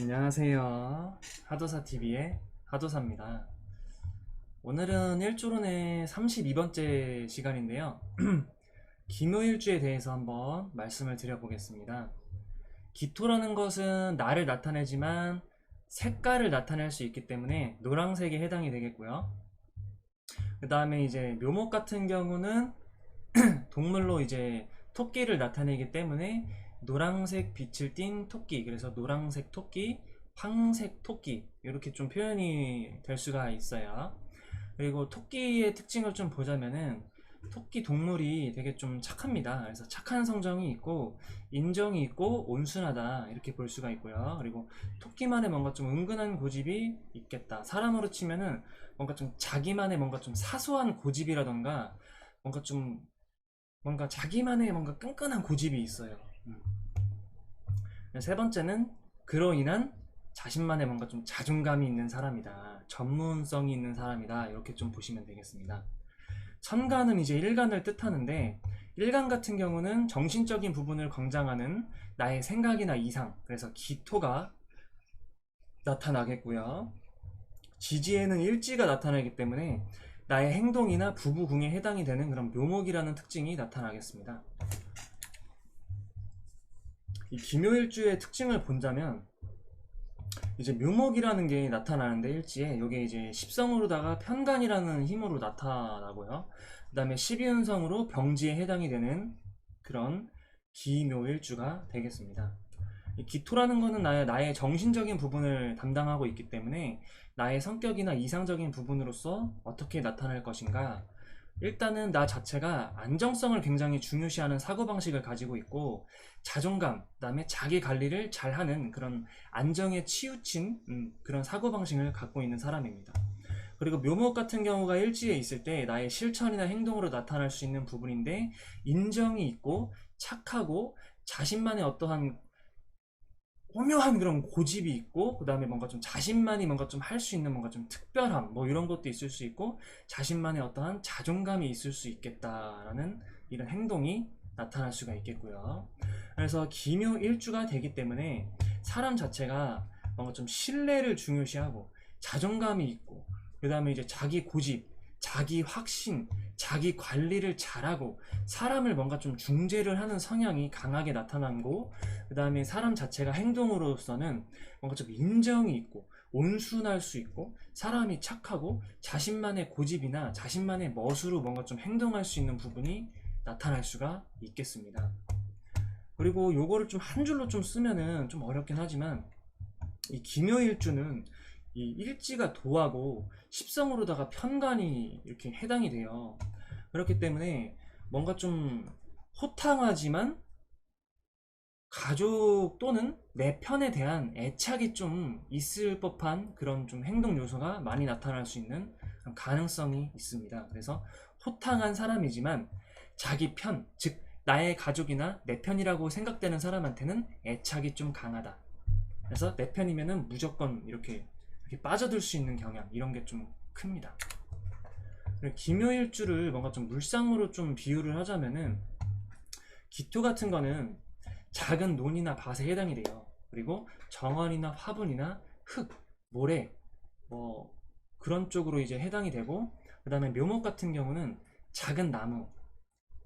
안녕하세요. 하도사TV의 하도사입니다. 오늘은 일조론의 32번째 시간인데요. 기묘일주에 대해서 한번 말씀을 드려보겠습니다. 기토라는 것은 나를 나타내지만 색깔을 나타낼 수 있기 때문에 노란색에 해당이 되겠고요. 그 다음에 이제 묘목 같은 경우는 동물로 이제 토끼를 나타내기 때문에 노란색 빛을 띤 토끼, 그래서 노란색 토끼, 황색 토끼, 이렇게 좀 표현이 될 수가 있어요. 그리고 토끼의 특징을 좀 보자면은 토끼 동물이 되게 좀 착합니다. 그래서 착한 성정이 있고 인정이 있고 온순하다, 이렇게 볼 수가 있고요. 그리고 토끼만의 뭔가 좀 은근한 고집이 있겠다. 사람으로 치면은 뭔가 좀 자기만의 뭔가 좀 사소한 고집이라던가 뭔가 자기만의 뭔가 끈끈한 고집이 있어요. 세 번째는 그로 인한 자신만의 뭔가 좀 자존감이 있는 사람이다, 전문성이 있는 사람이다, 이렇게 좀 보시면 되겠습니다. 천간은 이제 일간을 뜻하는데, 일간 같은 경우는 정신적인 부분을 권장하는 나의 생각이나 이상, 그래서 기토가 나타나겠고요. 지지에는 일지가 나타나기 때문에 나의 행동이나 부부궁에 해당이 되는 그런 묘목이라는 특징이 나타나겠습니다. 이 기묘일주의 특징을 본다면 이제 묘목이라는 게 나타나는데, 일지에 이게 이제 십성으로다가 편간이라는 힘으로 나타나고요. 그 다음에 12운성으로 병지에 해당이 되는 그런 기묘일주가 되겠습니다. 이 기토라는 거는 나의 정신적인 부분을 담당하고 있기 때문에 나의 성격이나 이상적인 부분으로서 어떻게 나타날 것인가, 일단은 나 자체가 안정성을 굉장히 중요시하는 사고방식을 가지고 있고, 자존감, 그 다음에 자기 관리를 잘하는 그런 안정에 치우친 그런 사고방식을 갖고 있는 사람입니다. 그리고 묘목 같은 경우가 일지에 있을 때 나의 실천이나 행동으로 나타날 수 있는 부분인데, 인정이 있고 착하고 자신만의 어떠한 오묘한 그런 고집이 있고, 그 다음에 뭔가 좀 자신만이 뭔가 좀 할 수 있는 뭔가 좀 특별함, 뭐 이런 것도 있을 수 있고, 자신만의 어떠한 자존감이 있을 수 있겠다라는 이런 행동이 나타날 수가 있겠고요. 그래서 기묘일주가 되기 때문에 사람 자체가 뭔가 좀 신뢰를 중요시하고 자존감이 있고, 그 다음에 이제 자기 고집, 자기 확신, 자기 관리를 잘하고 사람을 뭔가 좀 중재를 하는 성향이 강하게 나타나고, 그 다음에 사람 자체가 행동으로서는 뭔가 좀 인정이 있고 온순할 수 있고 사람이 착하고 자신만의 고집이나 자신만의 멋으로 뭔가 좀 행동할 수 있는 부분이 나타날 수가 있겠습니다. 그리고 요거를 좀 한 줄로 좀 쓰면은 좀 어렵긴 하지만, 이 기묘일주는 이 일지가 도하고 십성으로다가 편간이 이렇게 해당이 돼요. 그렇기 때문에 뭔가 좀 호탕하지만 가족 또는 내 편에 대한 애착이 좀 있을 법한 그런 좀 행동 요소가 많이 나타날 수 있는 그런 가능성이 있습니다. 그래서 호탕한 사람이지만 자기 편, 즉 나의 가족이나 내 편이라고 생각되는 사람한테는 애착이 좀 강하다. 그래서 내 편이면은 무조건 이렇게 빠져들 수 있는 경향, 이런 게 좀 큽니다. 기묘일주를 뭔가 좀 물상으로 좀 비유를 하자면은, 기토 같은 거는 작은 논이나 밭에 해당이 돼요. 그리고 정원이나 화분이나 흙, 모래, 뭐 그런 쪽으로 이제 해당이 되고, 그 다음에 묘목 같은 경우는 작은 나무,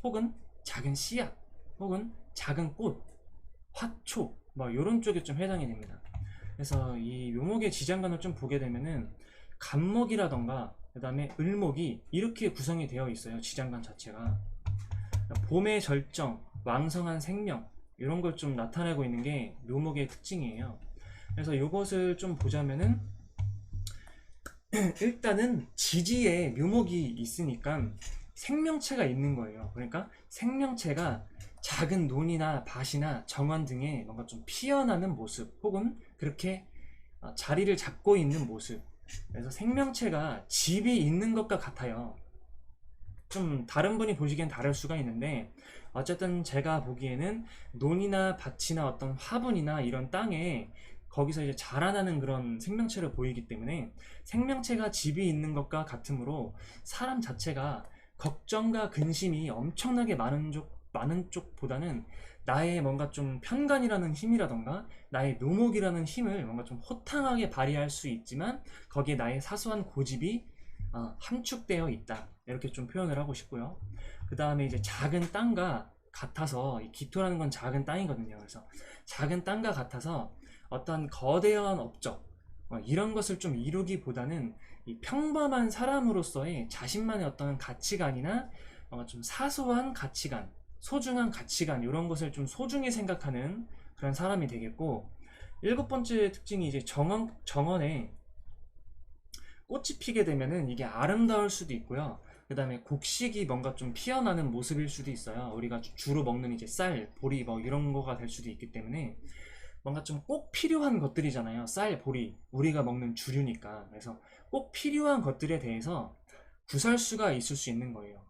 혹은 작은 씨앗, 혹은 작은 꽃, 화초, 뭐 이런 쪽에 좀 해당이 됩니다. 그래서 이 묘목의 지장간을 좀 보게 되면은 간목이라던가 그 다음에 을목이 이렇게 구성이 되어 있어요. 지장간 자체가 봄의 절정, 왕성한 생명, 이런 걸 좀 나타내고 있는 게 묘목의 특징이에요. 그래서 이것을 좀 보자면은 일단은 지지에 묘목이 있으니까 생명체가 있는 거예요. 그러니까 생명체가 작은 논이나 밭이나 정원 등에 뭔가 좀 피어나는 모습, 혹은 그렇게 자리를 잡고 있는 모습, 그래서 생명체가 집이 있는 것과 같아요. 좀 다른 분이 보시기엔 다를 수가 있는데, 어쨌든 제가 보기에는 논이나 밭이나 어떤 화분이나 이런 땅에 거기서 이제 자라나는 그런 생명체를 보이기 때문에 생명체가 집이 있는 것과 같으므로 사람 자체가 걱정과 근심이 엄청나게 많은 쪽보다는 나의 뭔가 좀 편간이라는 힘이라던가 나의 묘목이라는 힘을 뭔가 좀 호탕하게 발휘할 수 있지만 거기에 나의 사소한 고집이 함축되어 있다. 이렇게 좀 표현을 하고 싶고요. 그 다음에 이제 작은 땅과 같아서, 이 기토라는 건 작은 땅이거든요. 그래서 작은 땅과 같아서 어떤 거대한 업적, 이런 것을 좀 이루기보다는 이 평범한 사람으로서의 자신만의 어떤 가치관이나 뭔가 좀 사소한 가치관, 소중한 가치관, 이런 것을 좀 소중히 생각하는 그런 사람이 되겠고, 일곱 번째 특징이 이제 정원에 꽃이 피게 되면은 이게 아름다울 수도 있고요. 그 다음에 곡식이 뭔가 좀 피어나는 모습일 수도 있어요. 우리가 주로 먹는 이제 쌀, 보리 뭐 이런 거가 될 수도 있기 때문에 뭔가 좀 꼭 필요한 것들이잖아요. 쌀, 보리, 우리가 먹는 주류니까. 그래서 꼭 필요한 것들에 대해서 구설수가 있을 수 있는 거예요.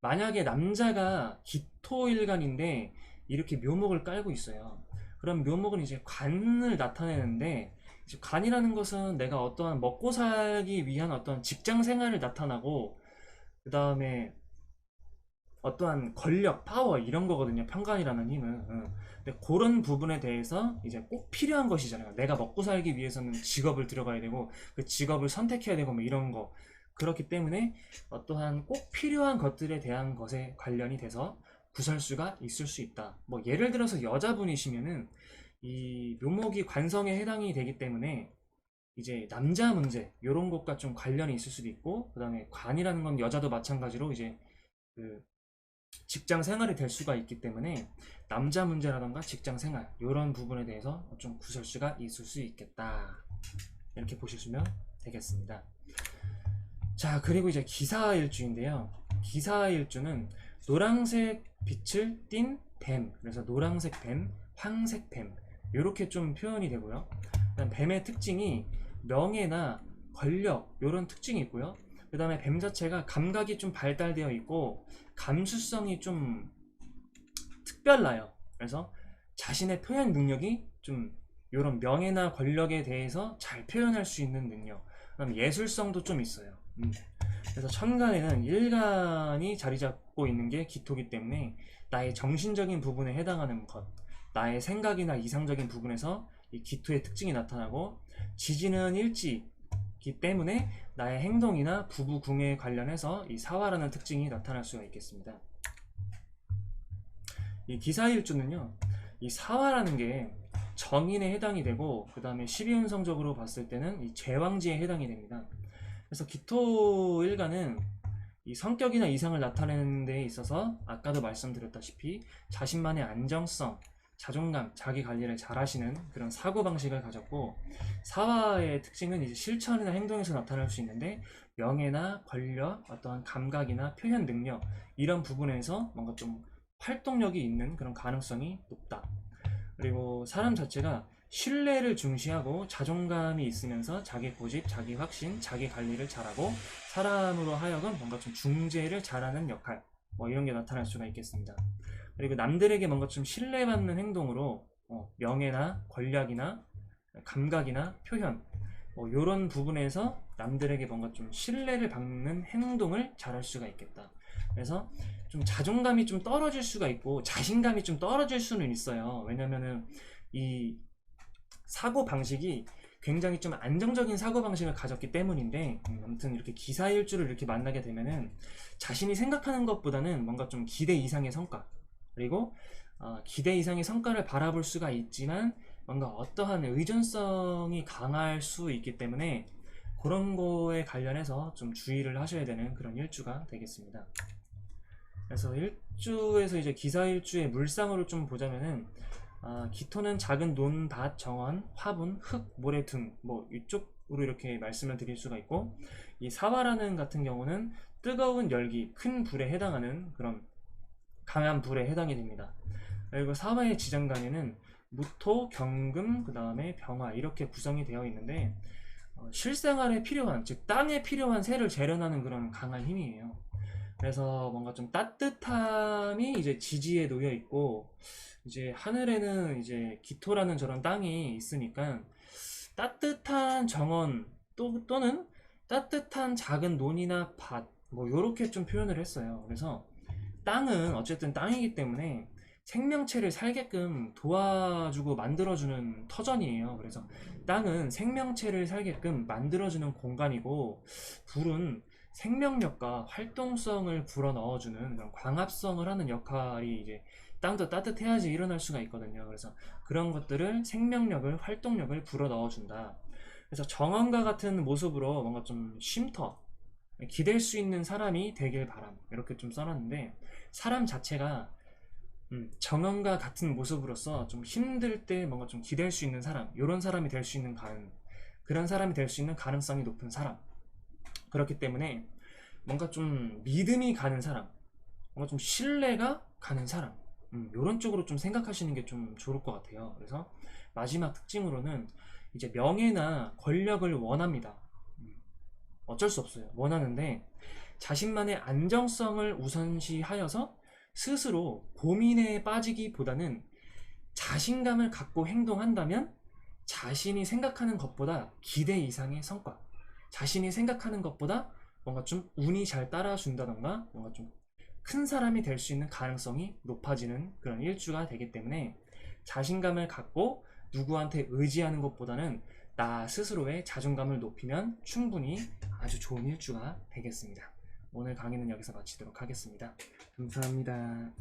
만약에 남자가 기토일간인데 이렇게 묘목을 깔고 있어요. 그럼 묘목은 이제 관을 나타내는데, 이제 관이라는 것은 내가 어떠한 먹고 살기 위한 어떤 직장 생활을 나타나고, 그 다음에 어떠한 권력, 파워 이런 거거든요. 편관이라는 힘은. 응. 근데 그런 부분에 대해서 이제 꼭 필요한 것이잖아요. 내가 먹고 살기 위해서는 직업을 들어가야 되고 그 직업을 선택해야 되고 뭐 이런 거. 그렇기 때문에 어떠한 꼭 필요한 것들에 대한 것에 관련이 돼서 구설수가 있을 수 있다. 뭐 예를 들어서 여자분이시면은 이 묘목이 관성에 해당이 되기 때문에 이제 남자 문제 이런 것과 좀 관련이 있을 수도 있고, 그 다음에 관이라는 건 여자도 마찬가지로 이제 그 직장 생활이 될 수가 있기 때문에 남자 문제라던가 직장 생활 이런 부분에 대해서 좀 구설수가 있을 수 있겠다. 이렇게 보시면 되겠습니다. 자, 그리고 이제 기사일주인데요. 기사일주는 노란색 빛을 띤 뱀, 그래서 노란색 뱀, 황색 뱀 이렇게 좀 표현이 되고요. 뱀의 특징이 명예나 권력 이런 특징이 있고요. 그 다음에 뱀 자체가 감각이 좀 발달되어 있고 감수성이 좀 특별나요. 그래서 자신의 표현 능력이 좀 이런 명예나 권력에 대해서 잘 표현할 수 있는 능력, 그다음 예술성도 좀 있어요. 그래서 천간에는 일간이 자리 잡고 있는 게 기토기 때문에 나의 정신적인 부분에 해당하는 것, 나의 생각이나 이상적인 부분에서 이 기토의 특징이 나타나고, 지지는 일지이기 때문에 나의 행동이나 부부궁에 관련해서 이 사화라는 특징이 나타날 수가 있겠습니다. 이 기사일주는요, 이 사화라는 게 정인에 해당이 되고, 그 다음에 12운성적으로 봤을 때는 이 제왕지에 해당이 됩니다. 그래서 기토일간은 이 성격이나 이상을 나타내는 데 있어서 아까도 말씀드렸다시피 자신만의 안정성, 자존감, 자기 관리를 잘 하시는 그런 사고방식을 가졌고, 사화의 특징은 이제 실천이나 행동에서 나타날 수 있는데 명예나 권력, 어떠한 감각이나 표현 능력 이런 부분에서 뭔가 좀 활동력이 있는 그런 가능성이 높다. 그리고 사람 자체가 신뢰를 중시하고 자존감이 있으면서 자기 고집, 자기 확신, 자기 관리를 잘하고 사람으로 하여금 뭔가 좀 중재를 잘하는 역할, 뭐 이런 게 나타날 수가 있겠습니다. 그리고 남들에게 뭔가 좀 신뢰받는 행동으로 명예나 권력이나 감각이나 표현 뭐 이런 부분에서 남들에게 뭔가 좀 신뢰를 받는 행동을 잘할 수가 있겠다. 그래서 좀 자존감이 좀 떨어질 수가 있고 자신감이 좀 떨어질 수는 있어요. 왜냐면은 이 사고 방식이 굉장히 좀 안정적인 사고 방식을 가졌기 때문인데, 아무튼 이렇게 기사일주를 이렇게 만나게 되면은 자신이 생각하는 것보다는 뭔가 좀 기대 이상의 성과, 그리고 기대 이상의 성과를 바라볼 수가 있지만 뭔가 어떠한 의존성이 강할 수 있기 때문에 그런 거에 관련해서 좀 주의를 하셔야 되는 그런 일주가 되겠습니다. 그래서 일주에서 이제 기사일주의 물상으로 좀 보자면은 기토는 작은 논, 밭, 정원, 화분, 흙, 모래 등 뭐 이쪽으로 이렇게 말씀을 드릴 수가 있고, 이 사화라는 같은 경우는 뜨거운 열기, 큰 불에 해당하는 그런 강한 불에 해당이 됩니다. 그리고 사화의 지장간에는 무토, 경금, 그 다음에 병화 이렇게 구성이 되어 있는데 실생활에 필요한, 즉 땅에 필요한 새를 재련하는 그런 강한 힘이에요. 그래서 뭔가 좀 따뜻함이 이제 지지에 놓여 있고, 이제 하늘에는 이제 기토라는 저런 땅이 있으니까 따뜻한 정원 또는 따뜻한 작은 논이나 밭 뭐 요렇게 좀 표현을 했어요. 그래서 땅은 어쨌든 땅이기 때문에 생명체를 살게끔 도와주고 만들어주는 터전이에요. 그래서 땅은 생명체를 살게끔 만들어주는 공간이고, 불은 생명력과 활동성을 불어넣어주는 그런 광합성을 하는 역할이 이제 땅도 따뜻해야지 일어날 수가 있거든요. 그래서 그런 것들을 생명력을, 활동력을 불어넣어준다. 그래서 정원과 같은 모습으로 뭔가 좀 쉼터, 기댈 수 있는 사람이 되길 바람. 이렇게 좀 써놨는데, 사람 자체가 정원과 같은 모습으로서 좀 힘들 때 뭔가 좀 기댈 수 있는 사람, 이런 사람이 될 수 있는 그런 사람이 될 수 있는 가능성이 높은 사람. 그렇기 때문에 뭔가 좀 믿음이 가는 사람, 뭔가 좀 신뢰가 가는 사람, 이런 쪽으로 좀 생각하시는 게 좀 좋을 것 같아요. 그래서 마지막 특징으로는 이제 명예나 권력을 원합니다. 어쩔 수 없어요. 원하는데 자신만의 안정성을 우선시하여서 스스로 고민에 빠지기보다는 자신감을 갖고 행동한다면 자신이 생각하는 것보다 기대 이상의 성과, 자신이 생각하는 것보다 뭔가 좀 운이 잘 따라준다던가 뭔가 좀 큰 사람이 될 수 있는 가능성이 높아지는 그런 일주가 되기 때문에 자신감을 갖고 누구한테 의지하는 것보다는 나 스스로의 자존감을 높이면 충분히 아주 좋은 일주가 되겠습니다. 오늘 강의는 여기서 마치도록 하겠습니다. 감사합니다.